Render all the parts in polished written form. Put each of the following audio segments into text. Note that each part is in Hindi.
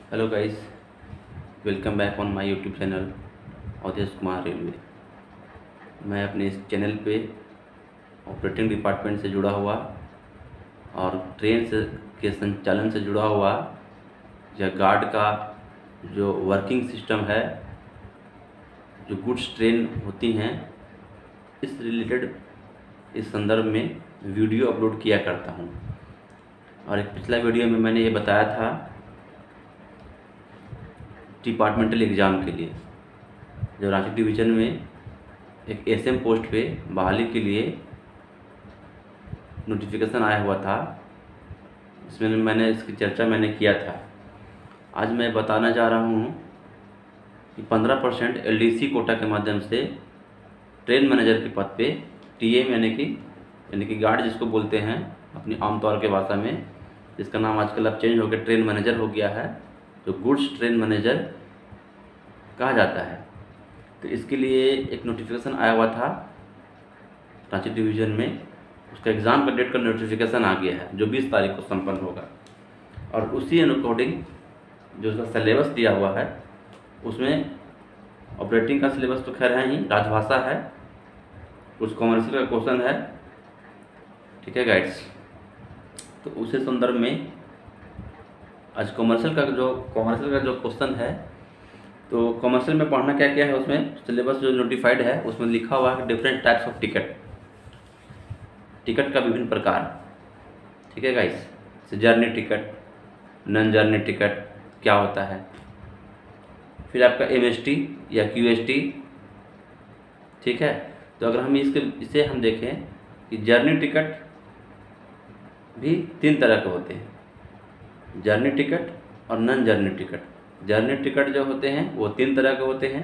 Hello guys, welcome back on my YouTube channel Awadhesh Kumar railway. मैं अपने इस चैनल पे ऑपरेटिंग डिपार्टमेंट से जुड़ा हुआ और ट्रेन से के संचालन से जुड़ा हुआ या गार्ड का जो वर्किंग सिस्टम है, जो गुड्स ट्रेन होती हैं, इस रिलेटेड इस संदर्भ में वीडियो अपलोड किया करता हूँ। और एक पिछला वीडियो में मैंने ये बताया था डिपार्टमेंटल एग्ज़ाम के लिए जो रांची डिवीज़न में एक एसएम पोस्ट पे बहाली के लिए नोटिफिकेशन आया हुआ था। इसमें मैंने इसकी चर्चा किया था। आज मैं बताना चाह रहा हूँ कि 15% एलडीसी कोटा के माध्यम से ट्रेन मैनेजर के पद पे टीएम यानी कि गार्ड जिसको बोलते हैं अपनी आमतौर के भाषा में, जिसका नाम आजकल अब चेंज होकर ट्रेन मैनेजर हो गया है, जो गुड्स ट्रेन मैनेजर कहा जाता है। तो इसके लिए एक नोटिफिकेशन आया हुआ था रांची डिवीज़न में। उसका एग्ज़ाम का डेट का नोटिफिकेशन आ गया है जो 20 तारीख को संपन्न होगा। और उसी अकॉर्डिंग जो उसका सिलेबस दिया हुआ है उसमें ऑपरेटिंग का सिलेबस तो खैर है ही, राजभाषा है, कुछ कॉमर्शियल का क्वेश्चन है, ठीक है गाइड्स। तो उसी संदर्भ में आज कॉमर्शियल का जो क्वेश्चन है, तो कॉमर्शियल में पढ़ना क्या क्या है, उसमें सिलेबस जो नोटिफाइड है उसमें लिखा हुआ है डिफरेंट टाइप्स ऑफ टिकट का विभिन्न प्रकार, ठीक है guys. Journey ticket, non journey ticket क्या होता है, फिर आपका एमएसटी या क्यूएसटी, ठीक है। तो अगर हम इसे हम देखें कि जर्नी टिकट भी 3 तरह के होते हैं, जर्नी टिकट और non journey ticket. Journey ticket जो होते हैं वो 3 तरह के होते हैं।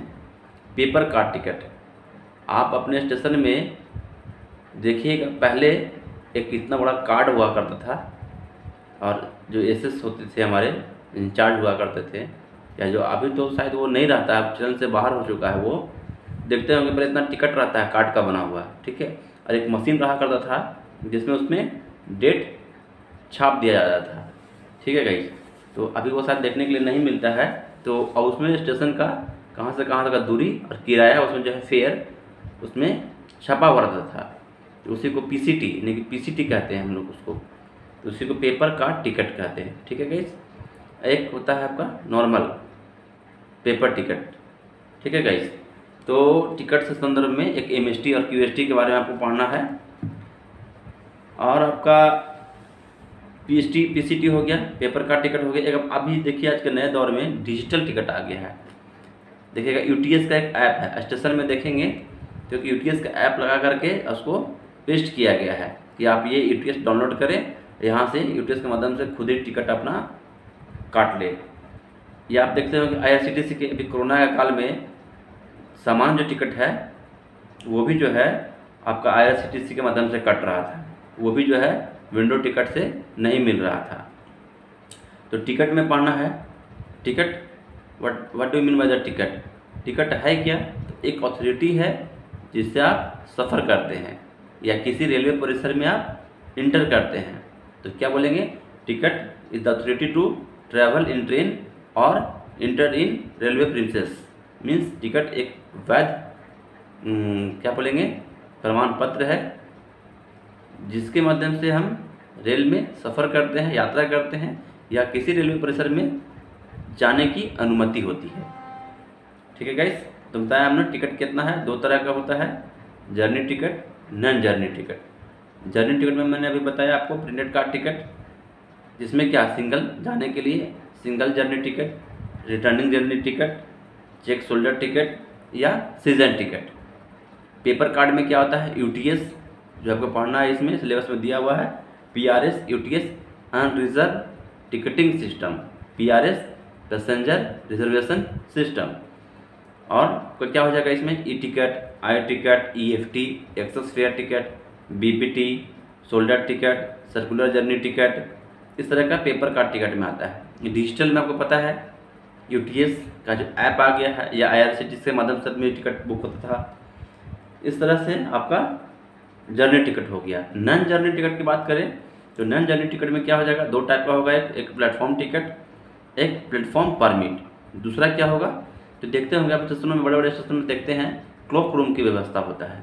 पेपर कार्ड टिकट, आप अपने स्टेशन में देखिएगा, पहले एक इतना बड़ा कार्ड हुआ करता था और जो एसएस होते थे हमारे इंचार्ज हुआ करते थे, या जो अभी तो शायद वो नहीं रहता है, चलन से बाहर हो चुका है, वो देखते होंगे पहले इतना टिकट रहता है कार्ड का बना हुआ, ठीक है। और एक मशीन रहा करता था जिसमें उसमें डेट छाप दिया जाता था, ठीक है गाइस। तो अभी वो शायद देखने के लिए नहीं मिलता है। तो और उसमें स्टेशन का कहाँ से कहाँ तक का दूरी और किराया, उसमें जो है फेयर उसमें छपा हुआ रहता था। तो उसी को पीसीटी यानी कि पीसीटी कहते हैं हम लोग उसको, तो उसी को पेपर कार्ड टिकट कहते हैं, ठीक है गाइस। एक होता है आपका नॉर्मल पेपर टिकट, ठीक है गाइस। तो टिकट से संदर्भ में एक एमएसटी और क्यूएसटी के बारे में आपको पढ़ना है। और आपका पीसीटी हो गया, पेपर का टिकट हो गया। एक अभी देखिए आज के नए दौर में डिजिटल टिकट आ गया है। देखिएगा यूटीएस का एक ऐप है, स्टेशन में देखेंगे तो यूटीएस का ऐप लगा करके उसको पेस्ट किया गया है कि आप ये यूटीएस डाउनलोड करें, यहाँ से यूटीएस के माध्यम से खुद ही टिकट अपना काट ले। या आप देखते हो कि आईआरसीटीसी के अभी कोरोना के काल में सामान्य जो टिकट है वो भी जो है आपका आईआरसीटीसी के माध्यम से कट रहा था, वो भी जो है विंडो टिकट से नहीं मिल रहा था। तो टिकट में पढ़ना है ticket, what do mean by the ticket. Ticket है क्या, तो एक अथॉरिटी है जिससे आप सफ़र करते हैं या किसी रेलवे परिसर में आप इंटर करते हैं, तो क्या बोलेंगे, ticket is the authority to travel in train और enter in railway premises. Means ticket एक वैध क्या बोलेंगे, प्रमाण पत्र है जिसके माध्यम से हम रेल में सफ़र करते हैं, यात्रा करते हैं या किसी रेलवे परिसर में जाने की अनुमति होती है, ठीक है गाइस। तो बताया हमने टिकट कितना है, 2 तरह का होता है, journey ticket, non journey ticket. Journey ticket में मैंने अभी बताया आपको प्रिंटेड कार्ड टिकट, जिसमें क्या सिंगल जाने के लिए single journey ticket, returning journey ticket, check shoulder ticket या सीजन टिकट। पेपर कार्ड में क्या होता है, यूटीएस जो आपको पढ़ना है, इसमें सिलेबस में दिया हुआ है, PRS UTS unreserved ticketing system, PRS passenger reservation system. और क्या हो जाएगा इसमें, e ticket, i ticket, EFT, excess fare ticket, BPT, shoulder ticket, circular journey ticket, इस तरह का पेपर कार्ड टिकट में आता है। डिजिटल में आपको पता है यूटीएस का जो ऐप आ गया है या आईआरसीटीसी के माध्यम से में टिकट बुक होता था, इस तरह से आपका जर्नी टिकट हो गया। नॉन जर्नी टिकट की बात करें तो नॉन जर्नी टिकट में क्या हो जाएगा, 2 टाइप का होगा, एक प्लेटफॉर्म टिकट एक प्लेटफॉर्म परमिट। दूसरा क्या होगा, तो देखते होंगे आप स्टेशनों में, बड़े बड़े स्टेशन में देखते हैं क्लॉक रूम की व्यवस्था होता है,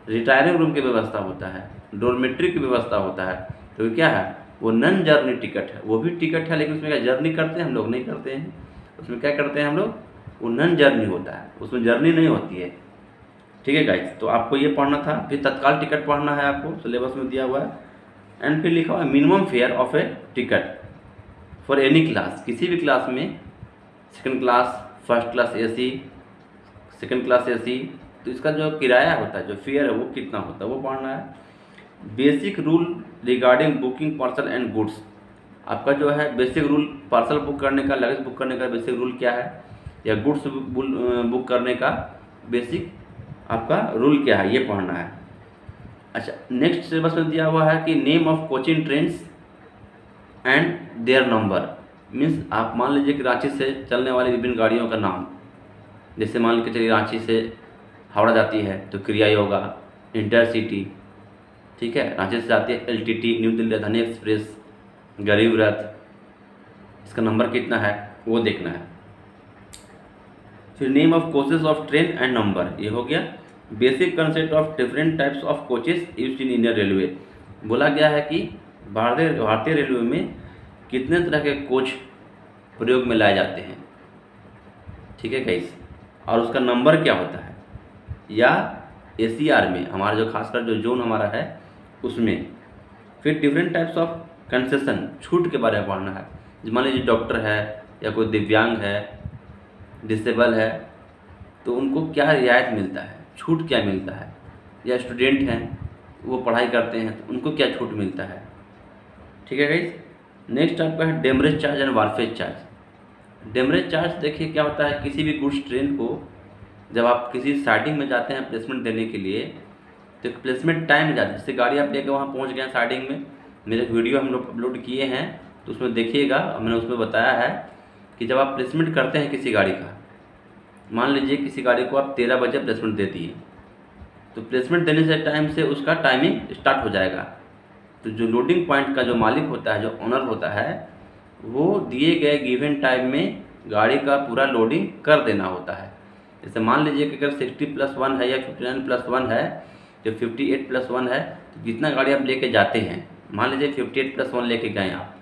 रिटायरिंग रूम की व्यवस्था होता है, डोरमेट्री की व्यवस्था होता है। तो क्या है, वो नन जर्नी टिकट है, वो भी टिकट है, लेकिन उसमें क्या जर्नी करते हैं हम लोग, नहीं करते हैं। उसमें क्या करते हैं हम लोग, वो नन जर्नी होता है, उसमें जर्नी नहीं होती है। ठीक है गाइस, तो आपको ये पढ़ना था। फिर तत्काल टिकट पढ़ना है, आपको सिलेबस में दिया हुआ है। एंड फिर लिखा हुआ है minimum fair of A ticket for any class, किसी भी क्लास में, second class, first class AC, second class AC, तो इसका जो किराया होता है, जो फेयर है वो कितना होता है वो पढ़ना है। Basic rule regarding booking parcel and goods, आपका जो है बेसिक रूल पार्सल बुक करने का, लगेज बुक करने का बेसिक रूल क्या है, या गुड्स बुक करने का बेसिक आपका रूल क्या है, ये पढ़ना है। अच्छा, नेक्स्ट सिलेबस में दिया हुआ है कि name of coaching trains and their number, means आप मान लीजिए कि रांची से चलने वाली विभिन्न गाड़ियों का नाम, जैसे मान लीजिए चलिए रांची से हावड़ा जाती है तो क्रिया योगा, इंटरसिटी, ठीक है, रांची से जाती है एलटीटी, न्यू दिल्ली राजधानी एक्सप्रेस, गरीब रथ, इसका नंबर कितना है वो देखना है। फिर name of coaches of train and number, ये हो गया। Basic concept of different types of coaches used in Indian railway, बोला गया है कि भारतीय रेलवे में कितने तरह के कोच प्रयोग में लाए जाते हैं, ठीक है गाइस, और उसका नंबर क्या होता है, या एसीआर में हमारा जो खासकर जो जोन हमारा है उसमें। फिर डिफरेंट टाइप्स ऑफ कंसेशन, छूट के बारे में पढ़ना है। मान लीजिए डॉक्टर है या कोई दिव्यांग है, डिसेबल है, तो उनको क्या रियायत मिलता है, छूट क्या मिलता है, या स्टूडेंट हैं वो पढ़ाई करते हैं तो उनको क्या छूट मिलता है, ठीक है गाइस। नेक्स्ट आपका है demurrage charge and wharfage charge. Demurrage charge देखिए क्या होता है, किसी भी गुड्स ट्रेन को जब आप किसी साइडिंग में जाते हैं प्लेसमेंट देने के लिए, तो प्लेसमेंट टाइम में जाते हैं, जैसे गाड़ी आप लेकर वहाँ पहुँच गए साइडिंग में, मेरे एक वीडियो हम लोग अपलोड किए हैं तो उसमें देखिएगा, मैंने उसमें बताया है कि जब आप प्लेसमेंट करते हैं किसी गाड़ी का, मान लीजिए किसी गाड़ी को आप 13 बजे प्लेसमेंट दे दिए, तो प्लेसमेंट देने से टाइम से उसका टाइमिंग स्टार्ट हो जाएगा। तो जो लोडिंग पॉइंट का जो मालिक होता है, जो ओनर होता है, वो दिए गए गिवन टाइम में गाड़ी का पूरा लोडिंग कर देना होता है। जैसे मान लीजिए कि अगर 60+1 है या 59+1 है, जो 58+1 है, तो जितना गाड़ी आप लेके जाते हैं, मान लीजिए 58+1 लेके गए आप,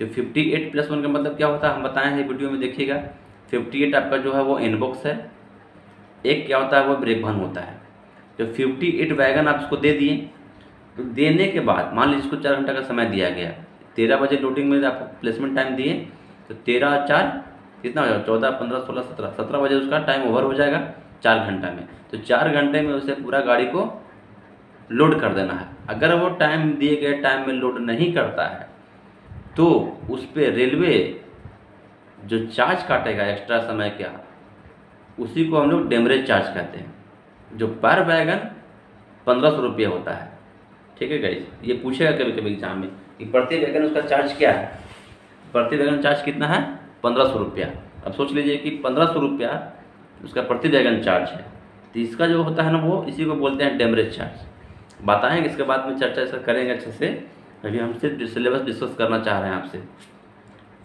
तो 58+1 का मतलब क्या होता है हम बताएं हैं वीडियो में, देखिएगा। 58 आपका जो है वो इनबॉक्स है, एक क्या होता है वो ब्रेक भन होता है। जो 58 वैगन आप इसको दे दिए, तो देने के बाद मान लीजिए इसको 4 घंटा का समय दिया गया, 13 बजे लोडिंग में आप प्लेसमेंट टाइम दिए, तो 13 और 4 कितना हो जाएगा, 14, 15, 16, 17, 17 बजे उसका टाइम ओवर हो जाएगा 4 घंटा में। तो 4 घंटे में उसे पूरा गाड़ी को लोड कर देना है। अगर वो टाइम दिए गए टाइम में लोड नहीं करता है तो उस पर रेलवे जो चार्ज काटेगा एक्स्ट्रा समय क्या, उसी को हम लोग डेमरेज चार्ज कहते हैं, जो पर वैगन 1500 रुपये होता है, ठीक है गाइस। ये पूछेगा कभी कभी एग्जाम में कि प्रति वैगन उसका चार्ज क्या है, प्रति वैगन चार्ज कितना है, 1500 रुपया। अब सोच लीजिए कि 1500 रुपया उसका प्रति वैगन चार्ज है, तो इसका जो होता है ना वो इसी को बोलते हैं डेमरेज चार्ज। बताएंगे इसके बाद में, चर्चा इसका करेंगे अच्छे से, अभी हम सिर्फ सिलेबस डिस्कस करना चाह रहे हैं आपसे।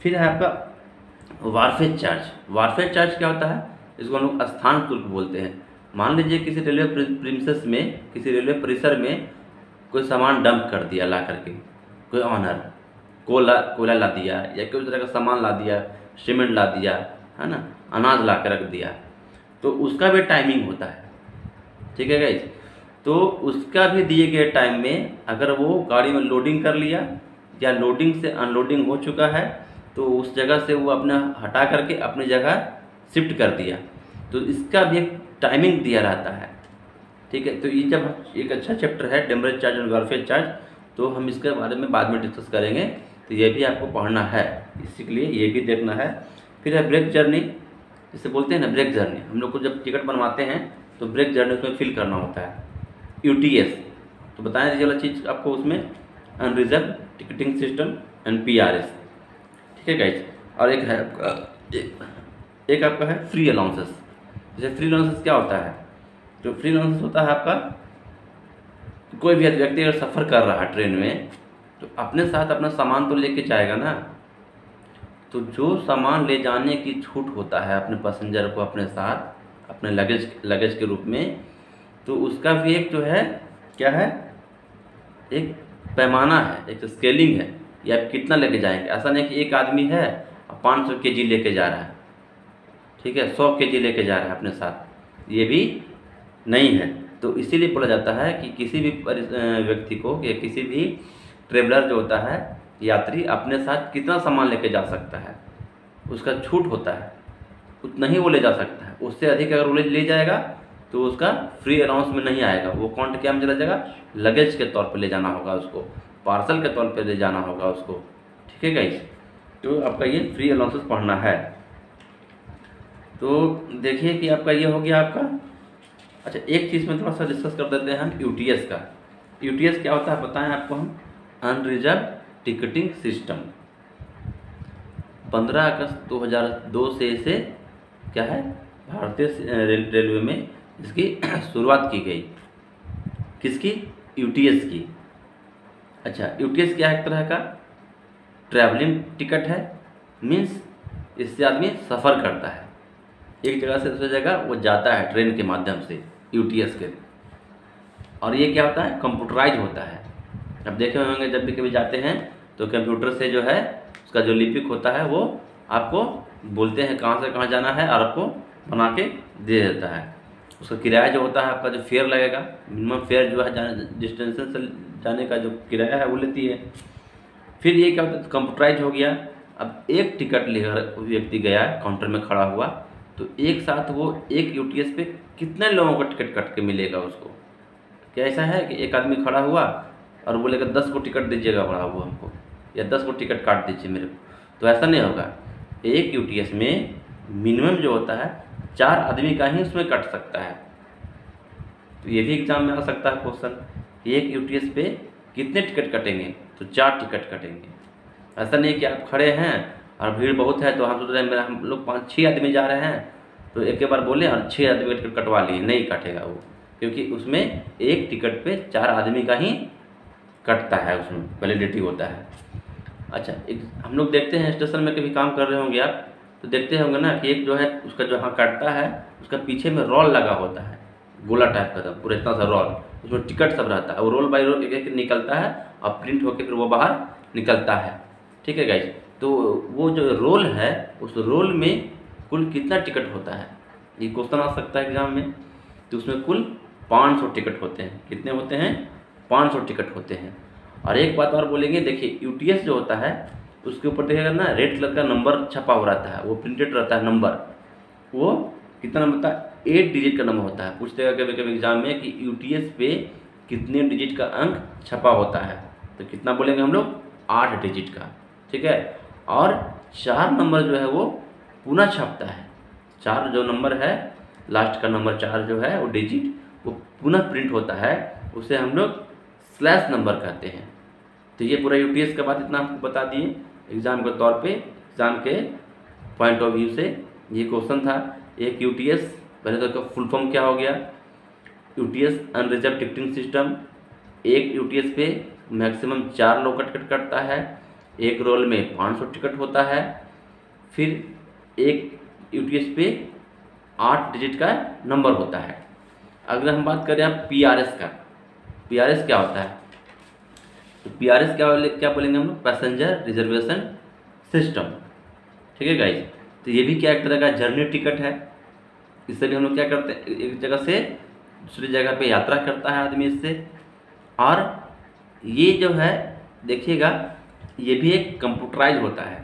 फिर है आपका वारफेज चार्ज। वारफेज चार्ज क्या होता है, इसको हम लोग स्थान शुल्क बोलते हैं। मान लीजिए किसी रेलवे प्रीमिसेस में, किसी रेलवे परिसर में कोई सामान डंप कर दिया ला करके, कोई ऑनर कोयला ला दिया या कोई तरह का सामान ला दिया, सीमेंट ला दिया, है ना, अनाज ला कर रख दिया, तो उसका भी टाइमिंग होता है, ठीक है गाइस। तो उसका भी दिए गए टाइम में अगर वो गाड़ी में लोडिंग कर लिया या लोडिंग से अनलोडिंग हो चुका है, तो उस जगह से वो अपना हटा करके अपनी जगह शिफ्ट कर दिया, तो इसका भी एक टाइमिंग दिया रहता है, ठीक है। तो ये जब एक अच्छा चैप्टर है डेमरेज चार्ज और वारफेज चार्ज, तो हम इसके बारे में बाद में डिस्कस करेंगे, तो ये भी आपको पढ़ना है, इसी के लिए ये भी देखना है। फिर है ब्रेक जर्नी, जिसे बोलते हैं ना ब्रेक जर्नी। हम लोग को जब टिकट बनवाते हैं तो ब्रेक जर्नी उसमें फिल करना होता है, यूटीएस। तो बताएं ये वाला चीज़ आपको उसमें, unreserved ticketing system and PRS, ठीक है गाइस। और एक है आपका, एक आपका है फ्री अलाउंसेस। जैसे फ्री अलाउंसेस क्या होता है, जो फ्री अलाउंसेस होता है आपका, कोई भी व्यक्ति अगर सफ़र कर रहा है ट्रेन में, तो अपने साथ अपना सामान तो लेके जाएगा ना, तो जो सामान ले जाने की छूट होता है अपने पैसेंजर को अपने साथ अपने लगेज के रूप में, तो उसका भी एक जो है क्या है, एक पैमाना है, एक स्केलिंग है, या आप कितना लेके जाएंगे। ऐसा नहीं कि एक आदमी है 500 केजी लेके जा रहा है, ठीक है, 100 केजी लेके जा रहा है अपने साथ, ये भी नहीं है। तो इसीलिए बोला जाता है कि किसी भी व्यक्ति को या किसी भी ट्रेवलर जो होता है, यात्री, अपने साथ कितना सामान लेके जा सकता है, उसका छूट होता है, उतना ही वो ले जा सकता है। उससे अधिक अगर वो ले जाएगा तो उसका फ्री अलाउंस में नहीं आएगा, वो काउंट क्या में चला जाएगा, लगेज के तौर पे ले जाना होगा उसको, पार्सल के तौर पे ले जाना होगा उसको, ठीक है गाइस। तो आपका ये फ्री अलाउंसेस पढ़ना है। तो देखिए कि आपका ये हो गया आपका। अच्छा, एक चीज़ में थोड़ा सा डिस्कस कर देते हैं हम यूटीएस का। यूटीएस क्या होता है बताएं आपको हम, अनरिजर्व टिकटिंग सिस्टम। 15 अगस्त 2002 से इसे क्या है, भारतीय रेलवे में इसकी शुरुआत की गई। किसकी, यूटीएस की। अच्छा, यूटीएस क्या है, एक तरह का ट्रैवलिंग टिकट है, मीन्स इससे आदमी सफ़र करता है, एक जगह से दूसरी जगह वो जाता है ट्रेन के माध्यम से, यूटीएस के। और ये क्या होता है, कंप्यूटराइज होता है। अब देखे होंगे जब भी कभी जाते हैं तो कंप्यूटर से जो है उसका जो लिपिक होता है वो आपको बोलते हैं कहाँ से कहाँ जाना है और आपको बना के दे देता है। उसका किराया जो होता है, आपका जो फेयर लगेगा, मिनिमम फेयर जो है डिस्टेंस से जाने का जो किराया है वो लेती है। फिर ये क्या होता है, कंप्यूटराइज हो गया। अब एक टिकट लेकर व्यक्ति गया, काउंटर में खड़ा हुआ, तो एक साथ वो एक यूटीएस पे कितने लोगों का टिकट कट के मिलेगा उसको। क्या ऐसा है कि एक आदमी खड़ा हुआ और बोलेगा 10 को टिकट दीजिएगा बड़ा हुआ हमको, या 10 को टिकट काट दीजिए मेरे को, तो ऐसा नहीं होगा। एक यूटीएस में मिनिमम जो होता है 4 आदमी का ही उसमें कट सकता है। तो ये भी एग्जाम में आ सकता है क्वेश्चन, एक यूटीएस पे कितने टिकट कटेंगे, तो 4 टिकट कटेंगे। ऐसा नहीं कि आप खड़े हैं और भीड़ बहुत है तो हम सोच रहे हैं मेरा हम लोग 5-6 आदमी जा रहे हैं तो एक के बार बोले और 6 आदमी का टिकट कटवा लिए, नहीं कटेगा वो, क्योंकि उसमें एक टिकट पे 4 आदमी का ही कटता है, उसमें वैलिडिटी होता है। अच्छा, एक हम लोग देखते हैं स्टेशन में कभी काम कर रहे होंगे आप, तो देखते होंगे ना कि एक जो है उसका जो हाँ कटता है, उसका पीछे में रोल लगा होता है, गोला टाइप का था पूरा इतना सा रोल, उसमें टिकट सब रहता है, और रोल बाई रोल एक एक निकलता है और प्रिंट होकर फिर वो बाहर निकलता है, ठीक है गाइस। तो वो जो रोल है उस रोल में कुल कितना टिकट होता है, ये क्वेश्चन आ सकता है एग्जाम में। तो उसमें कुल 500 टिकट होते हैं। कितने होते हैं, 500 टिकट होते हैं। और एक बात और बोलेंगे, देखिए यूटीएस जो होता है उसके ऊपर देखिएगा ना रेड कलर का नंबर छपा हुआ रहता है, वो प्रिंटेड रहता है नंबर, वो कितना नंबर होता है, 8 डिजिट का नंबर होता है। पूछते हैं कभी कभी एग्जाम में कि यूटीएस पे कितने डिजिट का अंक छपा होता है, तो कितना बोलेंगे हम लोग, 8 डिजिट का, ठीक है। और 4 नंबर जो है वो पुनः छपता है, 4 जो नंबर है लास्ट का नंबर 4 जो है वो डिजिट वो पुनः प्रिंट होता है, उसे हम लोग स्लैश नंबर कहते हैं। तो ये पूरा यूटीएस का बात इतना आपको बता दिए एग्ज़ाम के तौर पे, एग्ज़ाम के पॉइंट ऑफ व्यू से ये क्वेश्चन था। एक यूटीएस, पहले तो इसका फुल फॉर्म क्या हो गया, यूटीएस अनरिजर्व टिकटिंग सिस्टम। एक यूटीएस पे मैक्सिमम 4 लोग का टिकट कटता है, एक रोल में 500 टिकट होता है। फिर एक यूटीएस पे 8 डिजिट का नंबर होता है। अगर हम बात करें पीआरएस का, पीआरएस क्या होता है, तो पीआरएस क्या बोलेंगे हम लोग, पैसेंजर रिजर्वेशन सिस्टम, ठीक है गाइज। तो ये भी क्या एक तरह का जर्नी टिकट है। इससे भी हम लोग क्या करते हैं, एक जगह से दूसरी जगह पे यात्रा करता है आदमी इससे। और ये जो है देखिएगा ये भी एक कंप्यूटराइज होता है,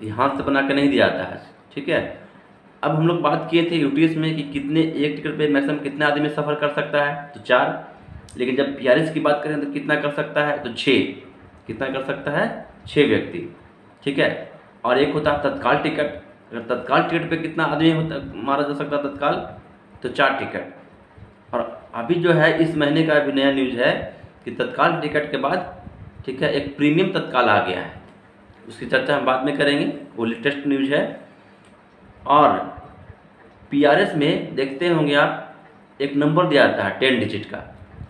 ये हाथ से बना के नहीं दिया जाता है, ठीक है। अब हम लोग बात किए थे यूटीएस में कि कितने एक टिकट पे मैक्सिमम कितने आदमी सफ़र कर सकता है, तो 4। लेकिन जब पीआरएस की बात करें तो कितना कर सकता है, तो 6। कितना कर सकता है, 6 व्यक्ति, ठीक है। और एक होता है तत्काल टिकट। अगर तत्काल टिकट पे कितना आदमी होता मारा जा सकता है तत्काल, तो 4 टिकट। और अभी जो है इस महीने का अभी नया न्यूज़ है कि तत्काल टिकट के बाद, ठीक है, एक प्रीमियम तत्काल आ गया है, उसकी चर्चा हम बाद में करेंगे, वो लेटेस्ट न्यूज़ है। और पीआरएस में देखते होंगे आप एक नंबर दिया जाता है 10 डिजिट का।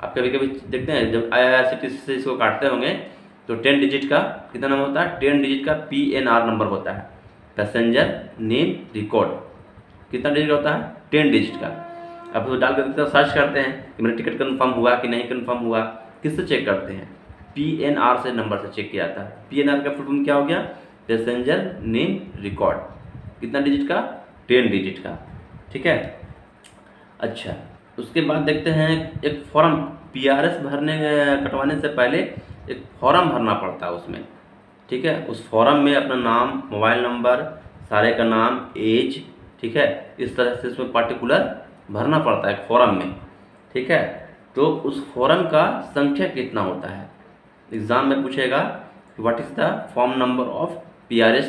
आप कभी कभी देखते हैं जब आईआरसीटीसी से इसको काटते होंगे तो 10 डिजिट का कितना नंबर होता है, 10 डिजिट का PNR नंबर होता है, पैसेंजर नेम रिकॉर्ड। कितना डिजिट होता है, 10 डिजिट का। अब तो डाल कर सर्च करते हैं कि मेरा टिकट कन्फर्म हुआ कि नहीं कन्फर्म हुआ, किससे चेक करते हैं, PNR से नंबर से चेक किया जाता है। PNR का फुल फॉर्म क्या हो गया, पैसेंजर नेम रिकॉर्ड। कितना डिजिट का, 10 डिजिट का, ठीक है। अच्छा, उसके बाद देखते हैं एक फॉर्म, PRS भरने कटवाने से पहले एक फॉर्म भरना पड़ता है उसमें, ठीक है। उस फॉर्म में अपना नाम, मोबाइल नंबर, सारे का नाम, एज, ठीक है, इस तरह से उसमें पार्टिकुलर भरना पड़ता है फॉर्म में, ठीक है। तो उस फॉर्म का संख्या कितना होता है, एग्ज़ाम में पूछेगा कि what is the form number of PRS,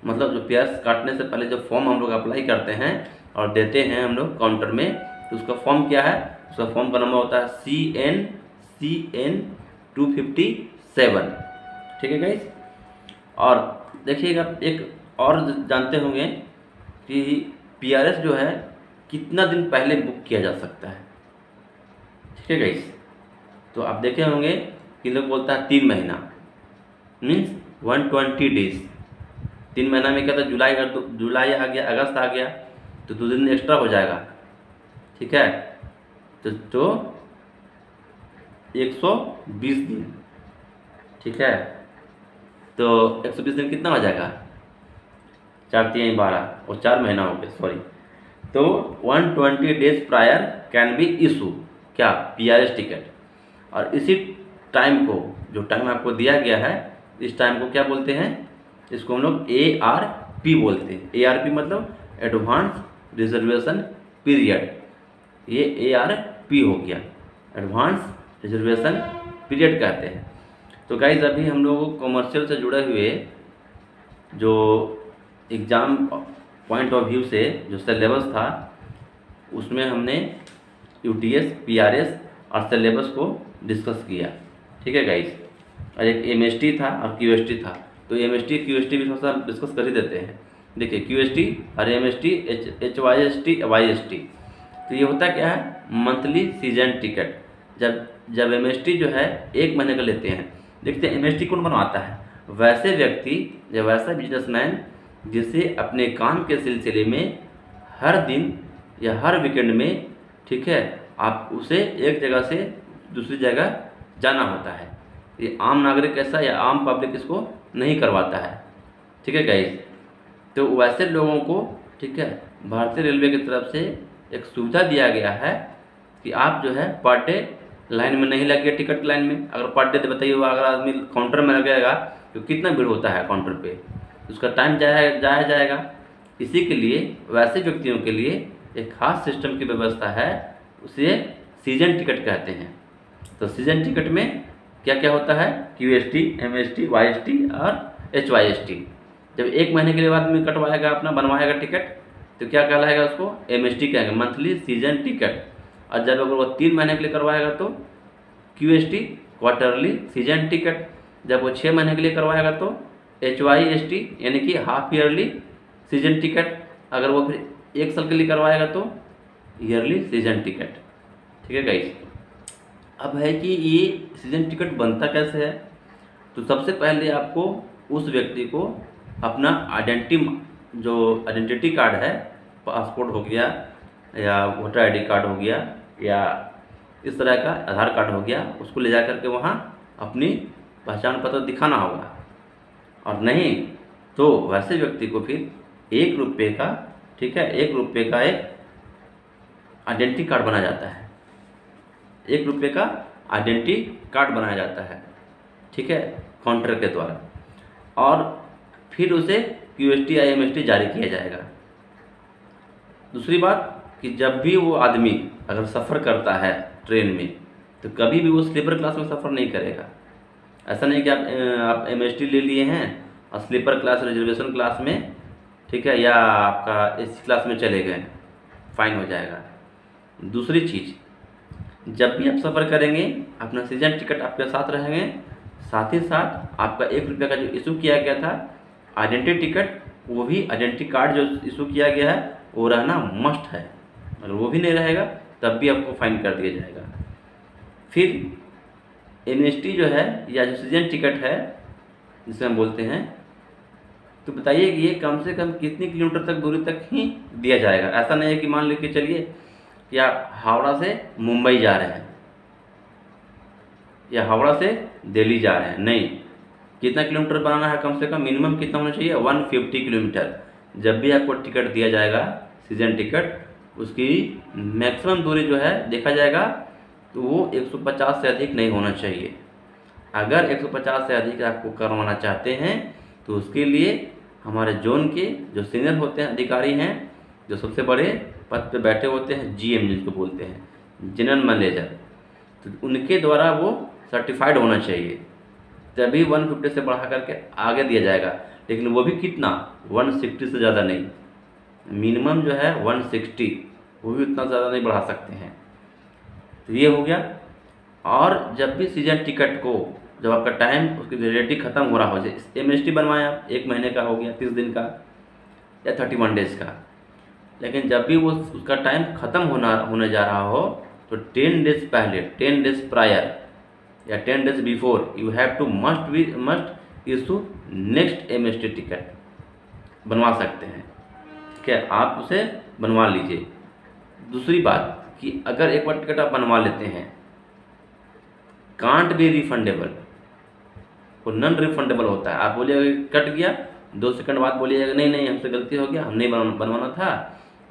मतलब जो PRS काटने से पहले जो फॉर्म हम लोग अप्लाई करते हैं और देते हैं हम लोग काउंटर में, तो उसका फॉर्म क्या है, उसका फॉर्म का नंबर होता है CN 257, ठीक है गाइस। और देखिएगा एक और जानते होंगे कि PRS जो है कितना दिन पहले बुक किया जा सकता है, ठीक है गाइस। तो आप देखे होंगे कि लोग बोलता है 3 महीना, मीन्स 120 डेज। 3 महीना में क्या था, जुलाई आ गया, अगस्त आ गया, तो 2 दिन एक्स्ट्रा हो जाएगा, ठीक है। तो 120 दिन, ठीक है। तो 120 दिन कितना हो जाएगा, 4 3 12 और 4 महीना हो गए, सॉरी। तो 120 days prior can be issue क्या, PRS टिकट। और इसी टाइम को, जो टाइम आपको दिया गया है, इस टाइम को क्या बोलते हैं, इसको हम लोग ARP बोलते हैं। ARP मतलब एडवांस रिजर्वेशन पीरियड, ये ARP हो गया, एडवांस रिजर्वेशन पीरियड कहते हैं। तो गाइज अभी हम लोग कॉमर्शियल से जुड़े हुए जो एग्ज़ाम पॉइंट ऑफ व्यू से जो सिलेबस था, उसमें हमने UTS, PRS और सिलेबस को डिस्कस किया, ठीक है गाइज। और एक MST था और QST था, तो MST QST भी थोड़ा सा डिस्कस कर ही देते हैं। देखिए QST और MST, HYST, YST, तो ये होता क्या है, मंथली सीजन टिकट। जब MST जो है 1 महीने का लेते हैं, देखते हैं MST कौन बनवाता है, वैसे व्यक्ति या वैसा बिजनेसमैन जिसे अपने काम के सिलसिले में हर दिन या हर वीकेंड में, ठीक है, आप उसे एक जगह से दूसरी जगह जाना होता है। ये आम नागरिक ऐसा या आम पब्लिक इसको नहीं करवाता है, ठीक है गाइस। तो वैसे लोगों को, ठीक है, भारतीय रेलवे की तरफ से एक सुविधा दिया गया है कि आप जो है पर डे लाइन में नहीं लगे, टिकट लाइन में। अगर पर डे, तो बताइए अगर आदमी काउंटर में लगेगा तो कितना भीड़ होता है काउंटर पे, उसका टाइम जाएगा। इसी के लिए वैसे व्यक्तियों के लिए एक खास सिस्टम की व्यवस्था है, उसे सीजन टिकट कहते हैं। तो सीजन टिकट में क्या क्या होता है, QST, MST, YST और HYST। जब 1 महीने के लिए आदमी कटवाएगा, अपना बनवाएगा टिकट, तो क्या कहलाएगा, उसको MST कहेंगे, मंथली सीजन टिकट। और जब अगर वो 3 महीने के लिए करवाएगा तो QST, क्वार्टरली सीजन टिकट। जब वो 6 महीने के लिए करवाएगा तो HYST, यानी कि हाफ ईयरली सीजन टिकट। अगर वो फिर 1 साल के लिए करवाएगा तो ईयरली सीजन टिकट, ठीक है गाइस। अब है कि ये सीजन टिकट बनता कैसे है, तो सबसे पहले आपको उस व्यक्ति को अपना आइडेंटिटी कार्ड है, पासपोर्ट हो गया या वोटर ID कार्ड हो गया या इस तरह का आधार कार्ड हो गया, उसको ले जा करके वहाँ अपनी पहचान पत्र दिखाना होगा। और नहीं तो वैसे व्यक्ति को फिर 1 रुपये का, ठीक है, 1 रुपये का एक आइडेंटिटी कार्ड बनाया जाता है, 1 रुपये का आइडेंटिटी कार्ड बनाया जाता है, ठीक है, काउंटर के द्वारा। और फिर उसे QST या MST जारी किया जाएगा। दूसरी बात कि जब भी वो आदमी अगर सफ़र करता है ट्रेन में, तो कभी भी वो स्लीपर क्लास में सफ़र नहीं करेगा। ऐसा नहीं कि आप MST ले लिए हैं और स्लीपर क्लास, रिजर्वेशन क्लास में, ठीक है, या आपका AC क्लास में चले गए, फाइन हो जाएगा। दूसरी चीज़, जब भी आप सफ़र करेंगे अपना सीजन टिकट आपके साथ रहेंगे, साथ ही साथ आपका 1 रुपये का जो इशू किया गया था आइडेंटिटी टिकट, वो भी आइडेंटिटी कार्ड जो इशू किया गया है वो रहना मस्ट है। अगर वो भी नहीं रहेगा तब भी आपको फाइन कर दिया जाएगा। फिर एमएसटी जो है या जो सीजन टिकट है जिसे हम बोलते हैं, तो बताइए कि ये कम से कम कितनी किलोमीटर तक दूरी तक ही दिया जाएगा। ऐसा नहीं है कि मान लीजिए चलिए कि आप हावड़ा से मुंबई जा रहे हैं या हावड़ा से दिल्ली जा रहे हैं, नहीं, कितना किलोमीटर बनाना है, कम से कम मिनिमम कितना होना चाहिए, 150 किलोमीटर। जब भी आपको टिकट दिया जाएगा सीजन टिकट, उसकी मैक्सिमम दूरी जो है देखा जाएगा तो वो 150 से अधिक नहीं होना चाहिए। अगर 150 से अधिक आपको करवाना चाहते हैं तो उसके लिए हमारे जोन के जो सीनियर होते हैं, अधिकारी हैं, जो सबसे बड़े पद पे बैठे होते हैं, जीएम जिनको बोलते हैं, जनरल मैनेजर, तो उनके द्वारा वो सर्टिफाइड होना चाहिए, तभी 150 से बढ़ा करके आगे दिया जाएगा। लेकिन वो भी कितना, 160 से ज़्यादा नहीं, मिनिमम जो है 160, वो भी उतना ज़्यादा नहीं बढ़ा सकते हैं। तो ये हो गया। और जब भी सीजन टिकट को, जब आपका टाइम उसकी वैलिडिटी ख़त्म हो रहा हो, जैसे एमएसटी बनवाया आप 1 महीने का हो गया, 30 दिन का या 31 डेज़ का, लेकिन जब भी वो उसका टाइम ख़त्म होने जा रहा हो तो 10 डेज़ पहले, 10 डेज़ प्रायर या 10 days before you have to must issue next MST ticket बनवा सकते हैं। ठीक है, आप उसे बनवा लीजिए। दूसरी बात कि अगर एक बार टिकट आप बनवा लेते हैं, कांट बी रिफंडेबल, वो नॉन रिफंडेबल होता है। आप बोलिएगा कट गया, 2 सेकंड बाद बोलिएगा नहीं नहीं हमसे गलती हो गया, हम नहीं बनवाना था,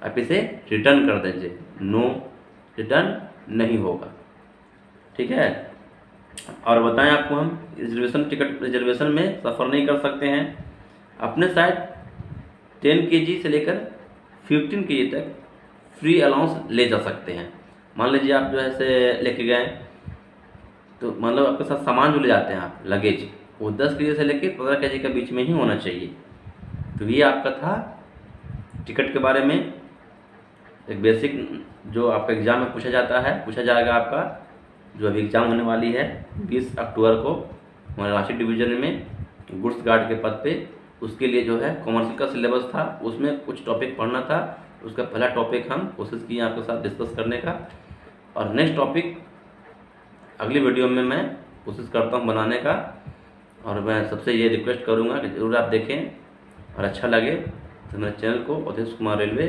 आप इसे रिटर्न कर दीजिए, नो रिटर्न नहीं होगा। ठीक है। और बताएं आपको, हम रिजर्वेशन में सफ़र नहीं कर सकते हैं। अपने साइड 10 kg से लेकर 15 kg तक फ्री अलाउंस ले जा सकते हैं। मान लीजिए आप जो है से लेके गए, तो मतलब आपके साथ सामान जो ले जाते हैं आप, लगेज, वो 10 kg से लेकर 15 kg के बीच में ही होना चाहिए। तो ये आपका था टिकट के बारे में एक बेसिक, जो आपका एग्ज़ाम में पूछा जाएगा। आपका जो अभी एग्ज़ाम होने वाली है 20 अक्टूबर को हमारे रांची डिवीज़न में गुड्स गार्ड के पद पे, उसके लिए जो है कॉमर्शियल का सिलेबस था, उसमें कुछ टॉपिक पढ़ना था। उसका पहला टॉपिक हम कोशिश किए आपके साथ डिस्कस करने का, और नेक्स्ट टॉपिक अगली वीडियो में मैं कोशिश करता हूँ बनाने का। और मैं सबसे ये रिक्वेस्ट करूँगा कि ज़रूर आप देखें, और अच्छा लगे तो मेरे चैनल को अवधेश कुमार रेलवे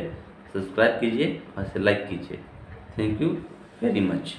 सब्सक्राइब कीजिए और इसे लाइक कीजिए। Thank you very much.